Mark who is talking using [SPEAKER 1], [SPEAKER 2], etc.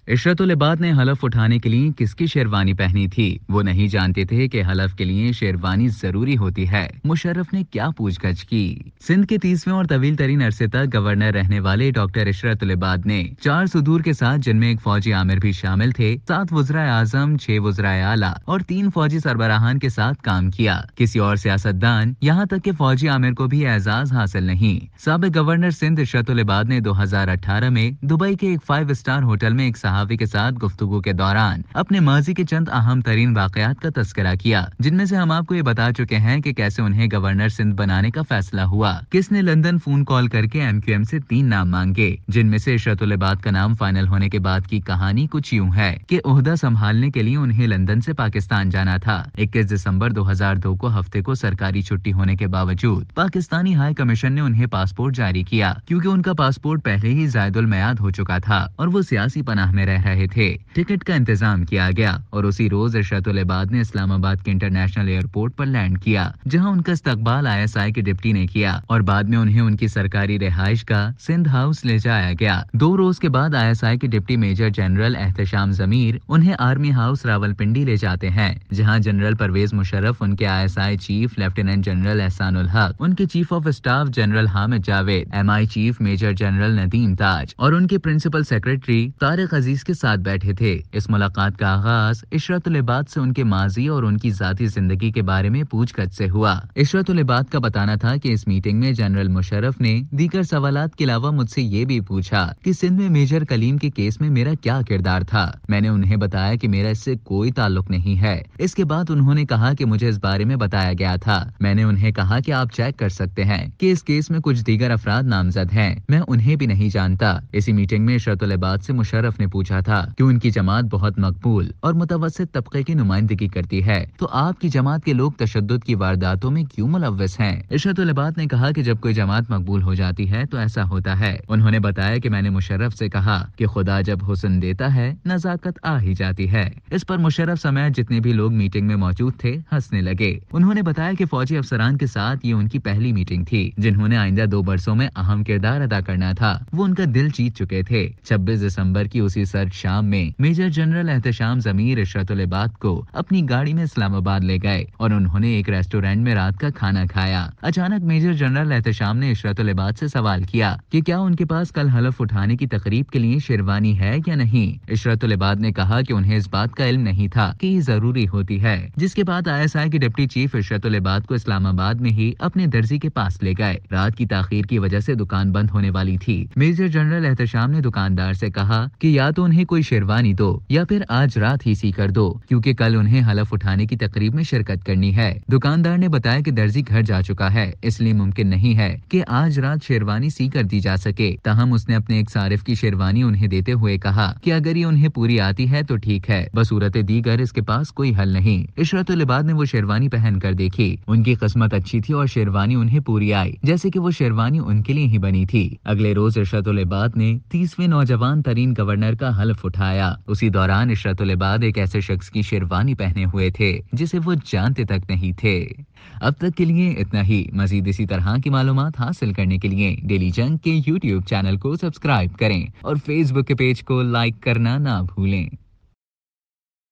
[SPEAKER 1] इशरत उल इबाद ने हलफ उठाने के लिए किसकी शेरवानी पहनी थी? वो नहीं जानते थे कि हलफ के लिए शेरवानी जरूरी होती है। मुशर्रफ ने क्या पूछगछ की? सिंध के 30वें और तवील तरीन अरसे तक गवर्नर रहने वाले डॉक्टर इशरत उल इबाद ने 4 सुदूर के साथ, जिनमें एक फौजी आमिर भी शामिल थे, 7 वज़राए आजम, 6 वज़राए आला और 3 फौजी सरबराहान के साथ काम किया। किसी और सियासतदान, यहाँ तक के फौजी आमिर को भी एजाज हासिल नहीं। साबिक गवर्नर सिंध इशरत उल इबाद ने 2018 में दुबई के एक 5 स्टार होटल में एक सहाफी के साथ गुफ्तगू के दौरान अपने माजी के चंद अहम तरीन वाकयात का तस्करा किया, जिनमें से हम आपको ये बता चुके हैं कि कैसे उन्हें गवर्नर सिंध बनाने का फैसला हुआ, किसने लंदन फोन कॉल करके MQM से 3 नाम मांगे, जिनमें से इशरत उल इबाद का नाम फाइनल होने के बाद की कहानी कुछ यूं है कि ओहदा संभालने के लिए उन्हें लंदन से पाकिस्तान जाना था। 21 दिसंबर 2002 को हफ्ते को सरकारी छुट्टी होने के बावजूद पाकिस्तानी हाई कमीशन ने उन्हें पासपोर्ट जारी किया, क्योंकि उनका पासपोर्ट पहले ही जायदुल मियाद हो चुका था और वो सियासी पनाह में रह रहे थे। टिकट का इंतजाम किया गया और उसी रोज इशरत उल इबाद ने इस्लामाबाद के इंटरनेशनल एयरपोर्ट पर लैंड किया, जहां उनका इस्तकबाल ISI के डिप्टी ने किया और बाद में उन्हें उनकी सरकारी रिहाइश का सिंध हाउस ले जाया गया। 2 रोज के बाद ISI के डिप्टी मेजर जनरल एहतशाम जमीर उन्हें आर्मी हाउस रावलपिंडी ले जाते हैं, जहां जनरल परवेज मुशर्रफ, उनके ISI chief lieutenant general Ehsanul Haq, उनके chief of staff general Hamid Javed, MI chief major general Nadeem Taj और उनके प्रिंसिपल सेक्रेटरी तारिक अजीज के साथ बैठे थे। इस मुलाकात का आगाज इशरत उल इबाद से उनके माजी और उनकी जाती जिंदगी के बारे में पूछगछ से हुआ। इशरत उल इबाद का बताना था कि इस मीटिंग में जनरल मुशर्रफ ने दीगर सवालात के अलावा मुझसे ये भी पूछा कि सिंध में मेजर कलीम के केस में मेरा क्या किरदार था। मैंने उन्हें बताया कि मेरा इससे कोई ताल्लुक नहीं है। इसके बाद उन्होंने कहा कि मुझे इस बारे में बताया गया था। मैंने उन्हें कहा कि आप चेक कर सकते हैं कि इस केस में कुछ दीगर अफराद नामजद हैं, मैं उन्हें भी नहीं जानता। इसी मीटिंग में इशरत उल इबाद से मुशर्रफ ने पूछा था कि उनकी जमात बहुत मकबूल और मुतवस्सित तबके की नुमाइंदगी करती है, तो आपकी जमात के लोग तशद्दुद की वारदातों में क्यों मुलव्वस हैं? इशरत उल इबाद ने कहा कि जब कोई जमात मकबूल हो जाती है तो ऐसा होता है। उन्होंने बताया कि मैंने मुशर्रफ से कहा कि खुदा जब हुस्न देता है नजाकत आ ही जाती है। इस पर मुशर्रफ समेत जितने भी लोग मीटिंग में मौजूद थे हंसने लगे। उन्होंने बताया कि फौजी अफसरान के साथ ये उनकी पहली मीटिंग थी, जिन्होंने आइंदा 2 बरसों में अहम किरदार अदा करना था। वो उनका दिल जीत चुके थे। 26 दिसंबर की उसी सर्द शाम में मेजर जनरल एहतशाम जमीर इशरत उल इबाद को अपनी गाड़ी में इस्लामाबाद ले गए और उन्होंने एक रेस्टोरेंट में रात का खाना खाया। अचानक मेजर जनरल एहतशाम ने इशरत उल इबाद से सवाल किया कि क्या उनके पास कल हलफ उठाने की तकरीब के लिए शेरवानी है या नहीं। इशरत उल इबाद ने कहा कि उन्हें इस बात का इल्म नहीं था कि ये जरूरी होती है। जिसके बाद ISI के डिप्टी चीफ इशरत उल इबाद को इस्लामाबाद में ही अपने दर्जी के पास ले गए। रात की ताखीर की वजह से दुकान बंद होने वाली थी। मेजर जनरल एहतशाम ने दुकानदार से कहा कि या तो उन्हें कोई शेरवानी दो या फिर आज रात ही सी कर दो, क्योंकि कल उन्हें हलफ उठाने की तकरीब में शिरकत करनी है। दुकानदार ने बताया कि दर्जी घर जा चुका है, इसलिए मुमकिन नहीं है कि आज रात शेरवानी सी कर दी जा सके। ताहम उसने अपने एक सारिफ की शेरवानी उन्हें देते हुए कहा कि अगर ये उन्हें पूरी आती है तो ठीक है, बसूरत दीगर इसके पास कोई हल नहीं। इशरत उल इबाद ने वो शेरवानी पहन कर देखी। उनकी किस्मत अच्छी थी और शेरवानी उन्हें पूरी आई, जैसे कि वो शेरवानी उनके लिए ही बनी थी। अगले रोज इशरत उल इबाद ने 30वें नौजवान तरीन गवर्नर का हल्फ उठाया। उसी दौरान इशरत उल इबाद एक ऐसे शख्स की शेरवानी पहने हुए थे जिसे वो जानते तक नहीं थे। अब तक के लिए इतना ही। मजीद इसी तरह की मालूमात हासिल करने के लिए डेली जंग के YouTube चैनल को सब्सक्राइब करें और Facebook के पेज को लाइक करना ना भूलें।